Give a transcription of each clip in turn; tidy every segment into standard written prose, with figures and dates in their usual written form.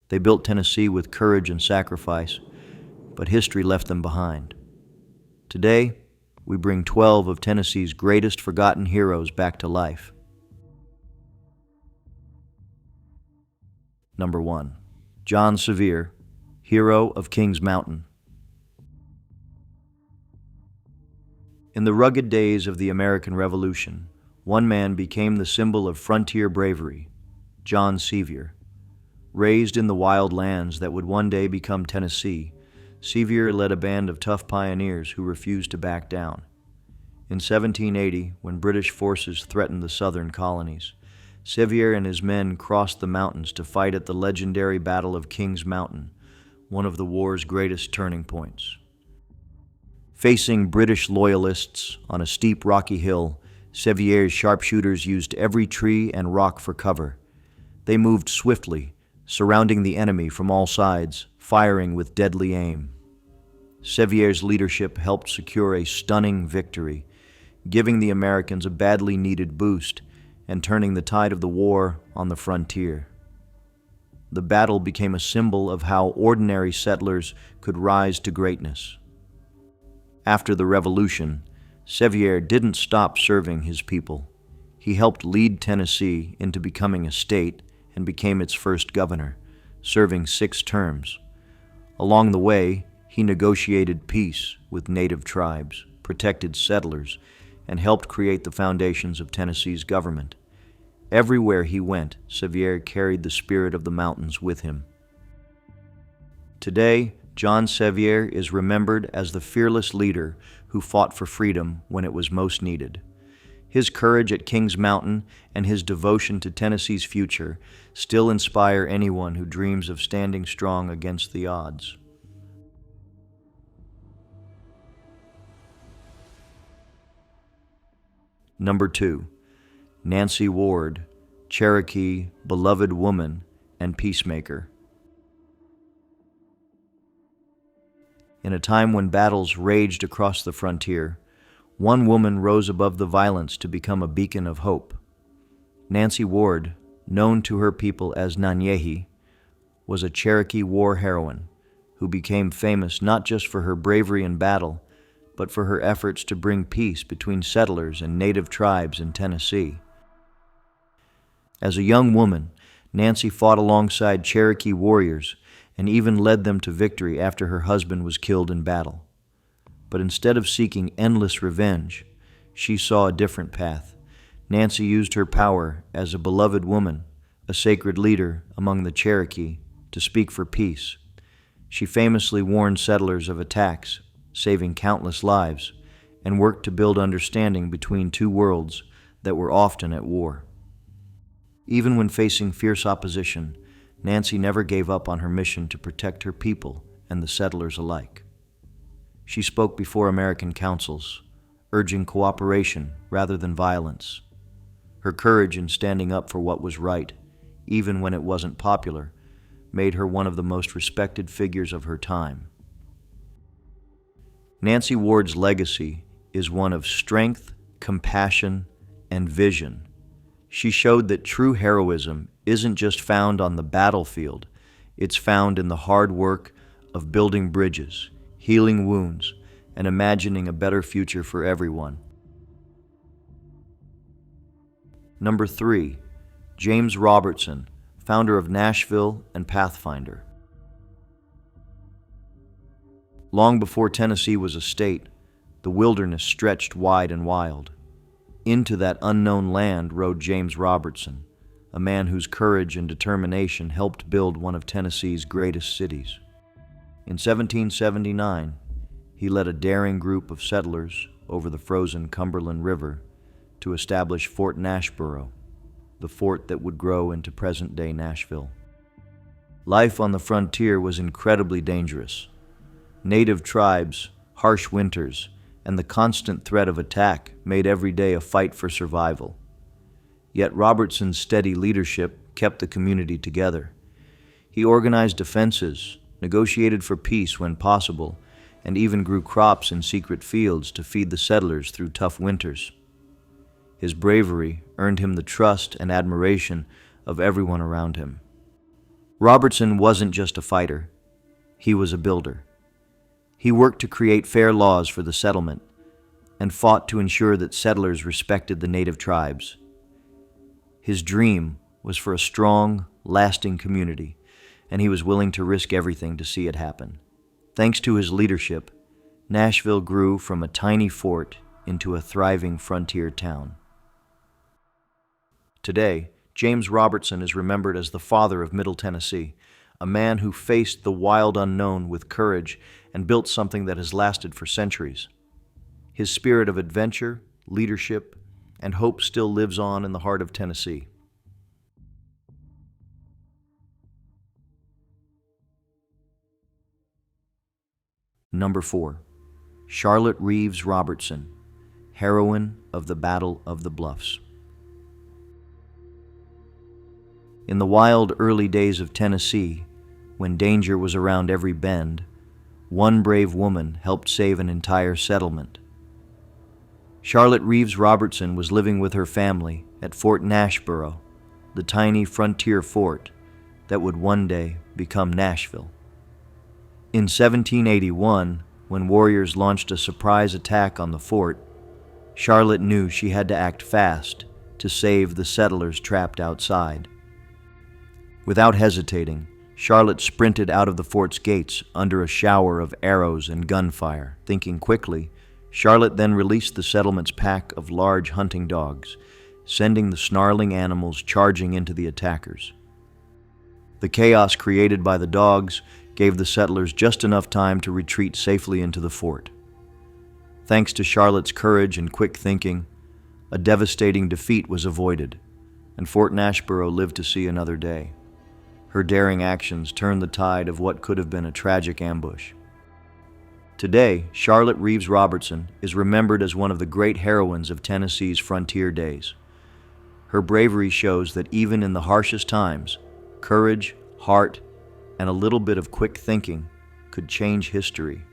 They built Tennessee with courage and sacrifice, but history left them behind. Today, we bring 12 of Tennessee's greatest forgotten heroes back to life. Number 1. John Sevier, hero of Kings Mountain. In the rugged days of the American Revolution, one man became the symbol of frontier bravery, John Sevier. Raised in the wild lands that would one day become Tennessee, Sevier led a band of tough pioneers who refused to back down. In 1780, when British forces threatened the southern colonies, Sevier and his men crossed the mountains to fight at the legendary Battle of Kings Mountain, one of the war's greatest turning points. Facing British loyalists on a steep rocky hill, Sevier's sharpshooters used every tree and rock for cover. They moved swiftly, surrounding the enemy from all sides, firing with deadly aim. Sevier's leadership helped secure a stunning victory, giving the Americans a badly needed boost and turning the tide of the war on the frontier. The battle became a symbol of how ordinary settlers could rise to greatness. After the Revolution, Sevier didn't stop serving his people. He helped lead Tennessee into becoming a state and became its first governor, serving 6 terms. Along the way, he negotiated peace with native tribes, protected settlers, and helped create the foundations of Tennessee's government. Everywhere he went, Sevier carried the spirit of the mountains with him. Today, John Sevier is remembered as the fearless leader who fought for freedom when it was most needed. His courage at Kings Mountain and his devotion to Tennessee's future still inspire anyone who dreams of standing strong against the odds. Number 2. Nancy Ward, Cherokee, beloved woman, and peacemaker. In a time when battles raged across the frontier, one woman rose above the violence to become a beacon of hope. Nancy Ward, known to her people as Nanyehi, was a Cherokee war heroine who became famous not just for her bravery in battle, but for her efforts to bring peace between settlers and native tribes in Tennessee. As a young woman, Nancy fought alongside Cherokee warriors and even led them to victory after her husband was killed in battle. But instead of seeking endless revenge, she saw a different path. Nancy used her power as a beloved woman, a sacred leader among the Cherokee, to speak for peace. She famously warned settlers of attacks, saving countless lives, and worked to build understanding between 2 worlds that were often at war. Even when facing fierce opposition, Nancy never gave up on her mission to protect her people and the settlers alike. She spoke before American councils, urging cooperation rather than violence. Her courage in standing up for what was right, even when it wasn't popular, made her one of the most respected figures of her time. Nancy Ward's legacy is one of strength, compassion, and vision. She showed that true heroism isn't just found on the battlefield, it's found in the hard work of building bridges, healing wounds, and imagining a better future for everyone. Number 3. James Robertson, founder of Nashville and Pathfinder. Long before Tennessee was a state, the wilderness stretched wide and wild. Into that unknown land rode James Robertson, a man whose courage and determination helped build one of Tennessee's greatest cities. In 1779, he led a daring group of settlers over the frozen Cumberland River to establish Fort Nashboro, the fort that would grow into present-day Nashville. Life on the frontier was incredibly dangerous. Native tribes, harsh winters, and the constant threat of attack made every day a fight for survival. Yet Robertson's steady leadership kept the community together. He organized defenses, negotiated for peace when possible, and even grew crops in secret fields to feed the settlers through tough winters. His bravery earned him the trust and admiration of everyone around him. Robertson wasn't just a fighter, he was a builder. He worked to create fair laws for the settlement and fought to ensure that settlers respected the native tribes. His dream was for a strong, lasting community, and he was willing to risk everything to see it happen. Thanks to his leadership, Nashville grew from a tiny fort into a thriving frontier town. Today, James Robertson is remembered as the father of Middle Tennessee, a man who faced the wild unknown with courage and built something that has lasted for centuries. His spirit of adventure, leadership, and hope still lives on in the heart of Tennessee. Number 4. Charlotte Reeves Robertson, heroine of the Battle of the Bluffs. In the wild early days of Tennessee, when danger was around every bend, one brave woman helped save an entire settlement. Charlotte Reeves Robertson was living with her family at Fort Nashboro, the tiny frontier fort that would one day become Nashville. In 1781, when warriors launched a surprise attack on the fort, Charlotte knew she had to act fast to save the settlers trapped outside. Without hesitating, Charlotte sprinted out of the fort's gates under a shower of arrows and gunfire. Thinking quickly, Charlotte then released the settlement's pack of large hunting dogs, sending the snarling animals charging into the attackers. The chaos created by the dogs gave the settlers just enough time to retreat safely into the fort. Thanks to Charlotte's courage and quick thinking, a devastating defeat was avoided, and Fort Nashboro lived to see another day. Her daring actions turned the tide of what could have been a tragic ambush. Today, Charlotte Reeves Robertson is remembered as one of the great heroines of Tennessee's frontier days. Her bravery shows that even in the harshest times, courage, heart, and a little bit of quick thinking could change history.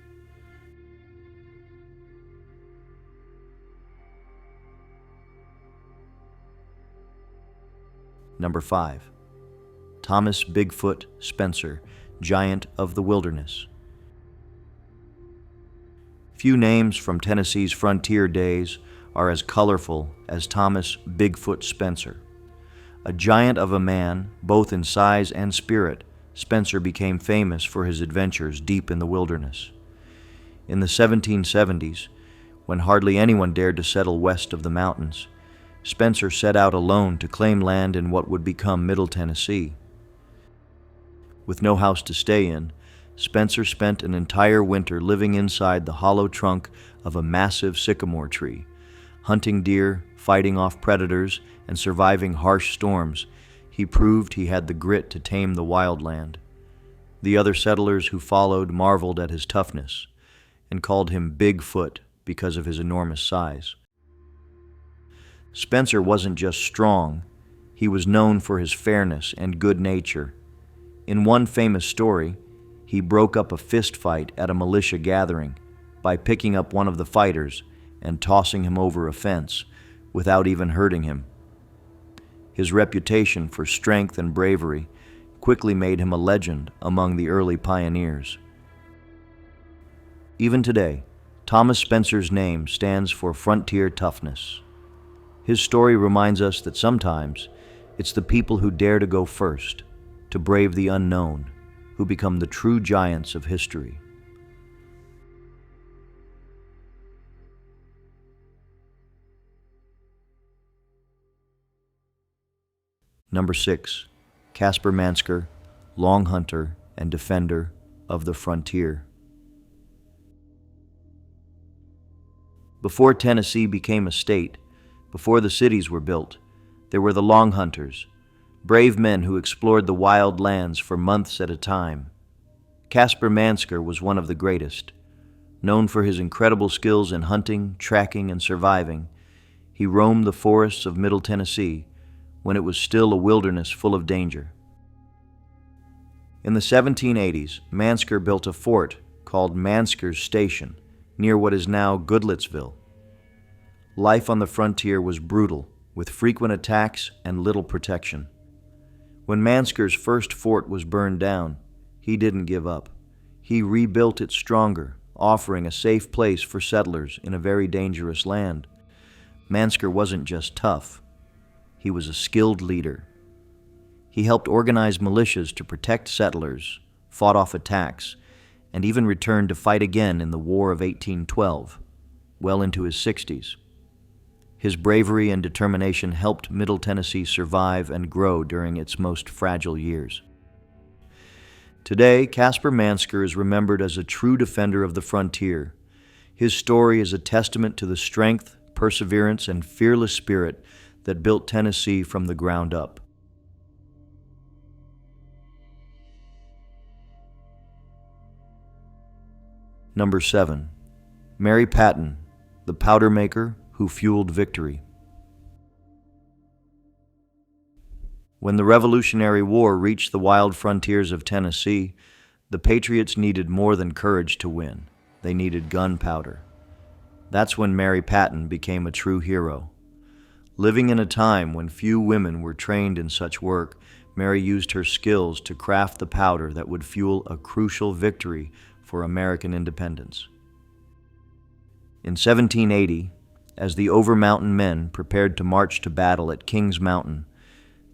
Number 5. Thomas Bigfoot Spencer, Giant of the Wilderness. Few names from Tennessee's frontier days are as colorful as Thomas Bigfoot Spencer. A giant of a man, both in size and spirit, Spencer became famous for his adventures deep in the wilderness. In the 1770s, when hardly anyone dared to settle west of the mountains, Spencer set out alone to claim land in what would become Middle Tennessee. With no house to stay in, Spencer spent an entire winter living inside the hollow trunk of a massive sycamore tree, hunting deer, fighting off predators, and surviving harsh storms. He proved he had the grit to tame the wild land. The other settlers who followed marveled at his toughness and called him Bigfoot because of his enormous size. Spencer wasn't just strong, he was known for his fairness and good nature. In one famous story, he broke up a fist fight at a militia gathering by picking up one of the fighters and tossing him over a fence without even hurting him. His reputation for strength and bravery quickly made him a legend among the early pioneers. Even today, Thomas Spencer's name stands for frontier toughness. His story reminds us that sometimes it's the people who dare to go first, to brave the unknown, who become the true giants of history. Number 6. Casper Manser, long hunter and defender of the frontier. Before Tennessee became a state, before the cities were built, there were the long hunters, brave men who explored the wild lands for months at a time. Casper Manser was one of the greatest. Known for his incredible skills in hunting, tracking, and surviving, he roamed the forests of Middle Tennessee when it was still a wilderness full of danger. In the 1780s, Manser built a fort called Manser's Station near what is now Goodlettsville. Life on the frontier was brutal, with frequent attacks and little protection. When Manser's first fort was burned down, he didn't give up. He rebuilt it stronger, offering a safe place for settlers in a very dangerous land. Manser wasn't just tough. He was a skilled leader. He helped organize militias to protect settlers, fought off attacks, and even returned to fight again in the War of 1812, well into his 60s. His bravery and determination helped Middle Tennessee survive and grow during its most fragile years. Today, Casper Manser is remembered as a true defender of the frontier. His story is a testament to the strength, perseverance, and fearless spirit that built Tennessee from the ground up. Number 7. Mary Patton, the powder maker who fueled victory. When the Revolutionary War reached the wild frontiers of Tennessee, the Patriots needed more than courage to win. They needed gunpowder. That's when Mary Patton became a true hero. Living in a time when few women were trained in such work, Mary used her skills to craft the powder that would fuel a crucial victory for American independence. In 1780, as the Over-Mountain men prepared to march to battle at King's Mountain,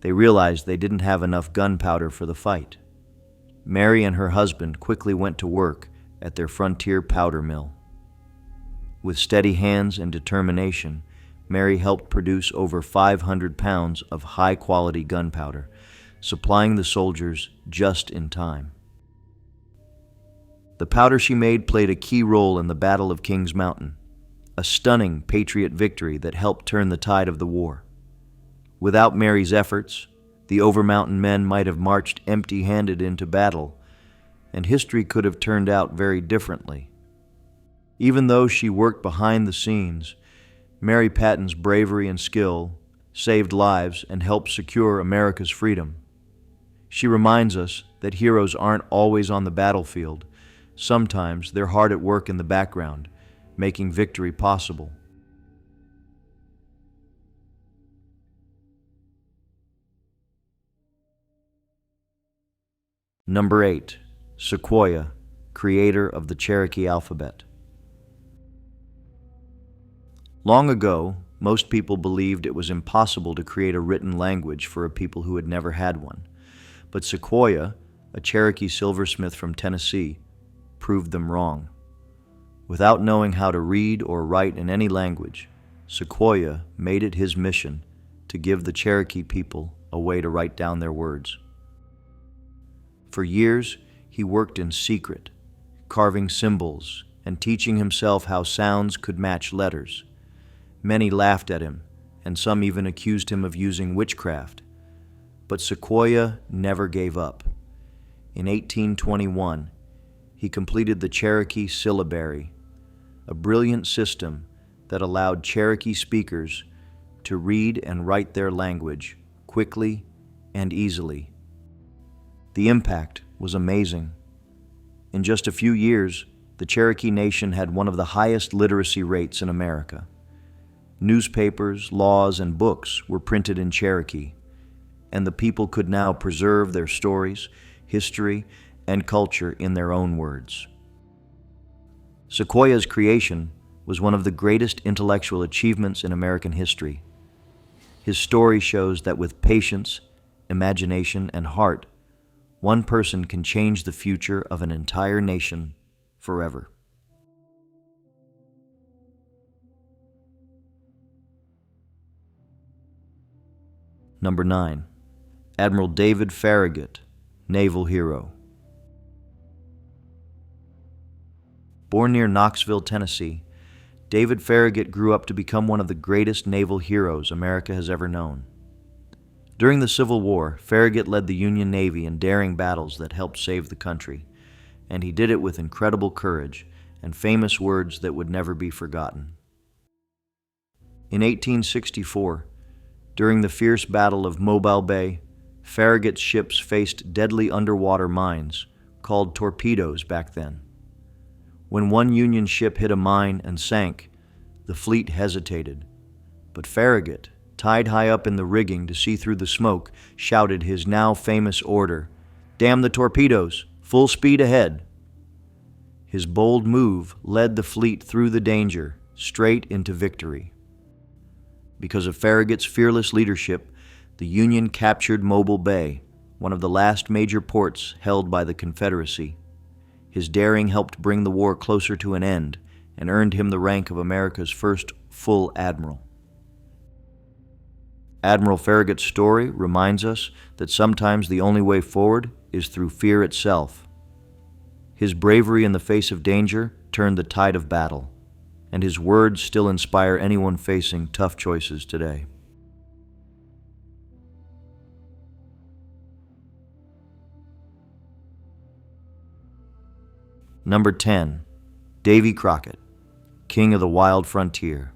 they realized they didn't have enough gunpowder for the fight. Mary and her husband quickly went to work at their frontier powder mill. With steady hands and determination, Mary helped produce over 500 pounds of high-quality gunpowder, supplying the soldiers just in time. The powder she made played a key role in the Battle of King's Mountain, a stunning Patriot victory that helped turn the tide of the war. Without Mary's efforts, the Over-Mountain men might have marched empty-handed into battle, and history could have turned out very differently. Even though she worked behind the scenes, Mary Patton's bravery and skill saved lives and helped secure America's freedom. She reminds us that heroes aren't always on the battlefield. Sometimes they're hard at work in the background, making victory possible. Number 8. Sequoia, creator of the Cherokee alphabet. Long ago, most people believed it was impossible to create a written language for a people who had never had one. But Sequoia, a Cherokee silversmith from Tennessee, proved them wrong. Without knowing how to read or write in any language, Sequoia made it his mission to give the Cherokee people a way to write down their words. For years, he worked in secret, carving symbols and teaching himself how sounds could match letters. Many laughed at him, and some even accused him of using witchcraft. But Sequoia never gave up. In 1821, he completed the Cherokee syllabary, a brilliant system that allowed Cherokee speakers to read and write their language quickly and easily. The impact was amazing. In just a few years, the Cherokee Nation had one of the highest literacy rates in America. Newspapers, laws, and books were printed in Cherokee, and the people could now preserve their stories, history, and culture in their own words. Sequoia's creation was one of the greatest intellectual achievements in American history. His story shows that with patience, imagination, and heart, one person can change the future of an entire nation forever. Number 9. Admiral David Farragut, naval hero. Born near Knoxville, Tennessee, David Farragut grew up to become one of the greatest naval heroes America has ever known. During the Civil War, Farragut led the Union Navy in daring battles that helped save the country, and he did it with incredible courage and famous words that would never be forgotten. In 1864, during the fierce Battle of Mobile Bay, Farragut's ships faced deadly underwater mines, called torpedoes back then. When one Union ship hit a mine and sank, the fleet hesitated, but Farragut, tied high up in the rigging to see through the smoke, shouted his now famous order, "Damn the torpedoes! Full speed ahead!" His bold move led the fleet through the danger, straight into victory. Because of Farragut's fearless leadership, the Union captured Mobile Bay, one of the last major ports held by the Confederacy. His daring helped bring the war closer to an end and earned him the rank of America's first full admiral. Admiral Farragut's story reminds us that sometimes the only way forward is through fear itself. His bravery in the face of danger turned the tide of battle, and his words still inspire anyone facing tough choices today. Number 10. Davy Crockett, King of the Wild Frontier.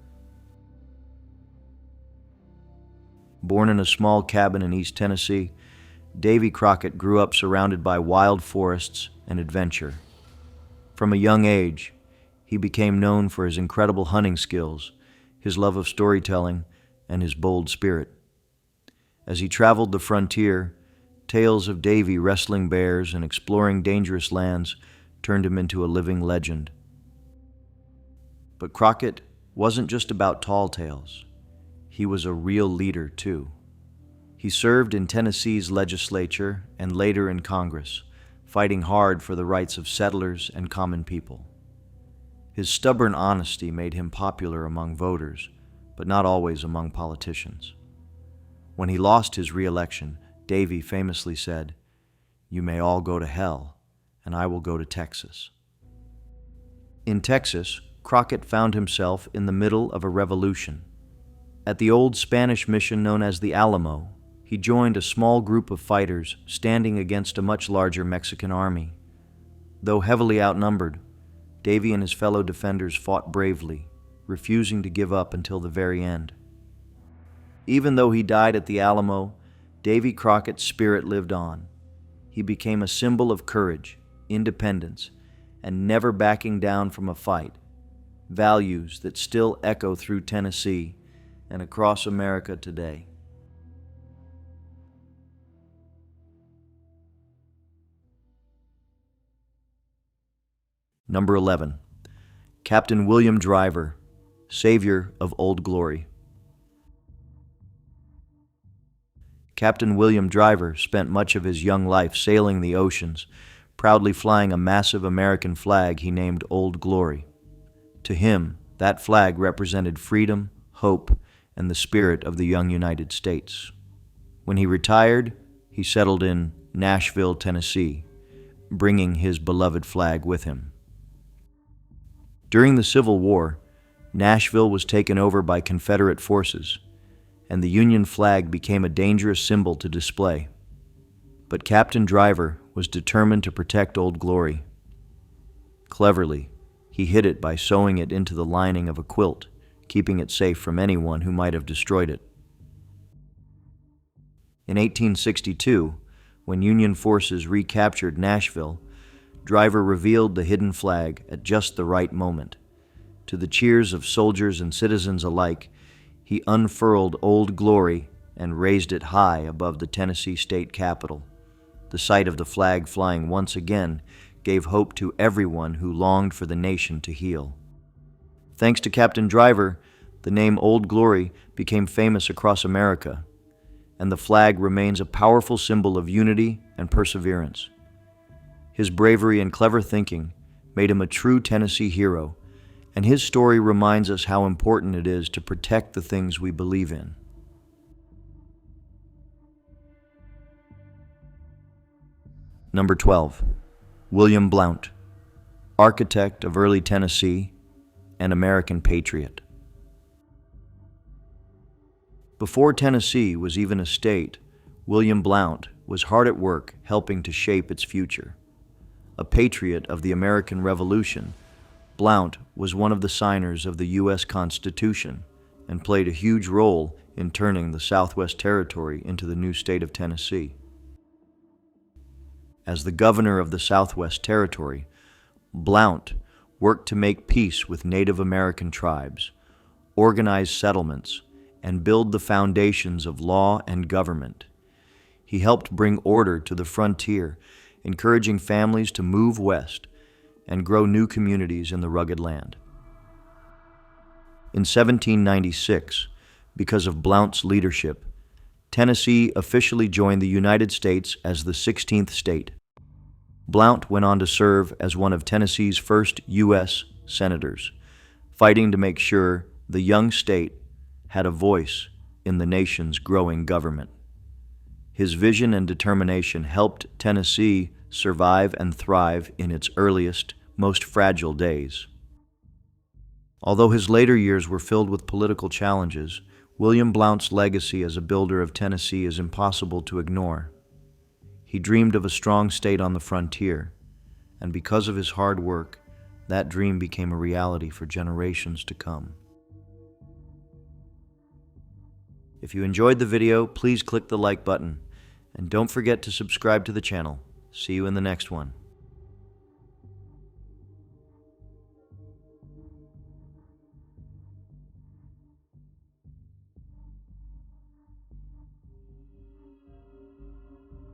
Born in a small cabin in East Tennessee, Davy Crockett grew up surrounded by wild forests and adventure. From a young age, he became known for his incredible hunting skills, his love of storytelling, and his bold spirit. As he traveled the frontier, tales of Davy wrestling bears and exploring dangerous lands turned him into a living legend. But Crockett wasn't just about tall tales. He was a real leader, too. He served in Tennessee's legislature and later in Congress, fighting hard for the rights of settlers and common people. His stubborn honesty made him popular among voters, but not always among politicians. When he lost his re-election, Davy famously said, "You may all go to hell, and I will go to Texas." In Texas, Crockett found himself in the middle of a revolution. At the old Spanish mission known as the Alamo, he joined a small group of fighters standing against a much larger Mexican army. Though heavily outnumbered, Davy and his fellow defenders fought bravely, refusing to give up until the very end. Even though he died at the Alamo, Davy Crockett's spirit lived on. He became a symbol of courage, independence, and never backing down from a fight, values that still echo through Tennessee and across America today. Number 11. Captain William Driver, Savior of Old Glory. Captain William Driver spent much of his young life sailing the oceans, proudly flying a massive American flag he named Old Glory. To him, that flag represented freedom, hope, and the spirit of the young United States. When he retired, he settled in Nashville, Tennessee, bringing his beloved flag with him. During the Civil War, Nashville was taken over by Confederate forces, and the Union flag became a dangerous symbol to display. But Captain Driver was determined to protect Old Glory. Cleverly, he hid it by sewing it into the lining of a quilt, keeping it safe from anyone who might have destroyed it. In 1862, when Union forces recaptured Nashville, Driver revealed the hidden flag at just the right moment. To the cheers of soldiers and citizens alike, he unfurled Old Glory and raised it high above the Tennessee state capitol. The sight of the flag flying once again gave hope to everyone who longed for the nation to heal. Thanks to Captain Driver, the name Old Glory became famous across America, and the flag remains a powerful symbol of unity and perseverance. His bravery and clever thinking made him a true Tennessee hero, and his story reminds us how important it is to protect the things we believe in. Number 12. William Blount, architect of early Tennessee and American patriot. Before Tennessee was even a state, William Blount was hard at work helping to shape its future. A patriot of the American Revolution, Blount was one of the signers of the U.S. Constitution and played a huge role in turning the Southwest Territory into the new state of Tennessee. As the governor of the Southwest Territory, Blount worked to make peace with Native American tribes, organize settlements, and build the foundations of law and government. He helped bring order to the frontier, encouraging families to move west and grow new communities in the rugged land. In 1796, because of Blount's leadership, Tennessee officially joined the United States as the 16th state. Blount went on to serve as one of Tennessee's first U.S. senators, fighting to make sure the young state had a voice in the nation's growing government. His vision and determination helped Tennessee survive and thrive in its earliest, most fragile days. Although his later years were filled with political challenges, William Blount's legacy as a builder of Tennessee is impossible to ignore. He dreamed of a strong state on the frontier, and because of his hard work, that dream became a reality for generations to come. If you enjoyed the video, please click the like button, and don't forget to subscribe to the channel. See you in the next one.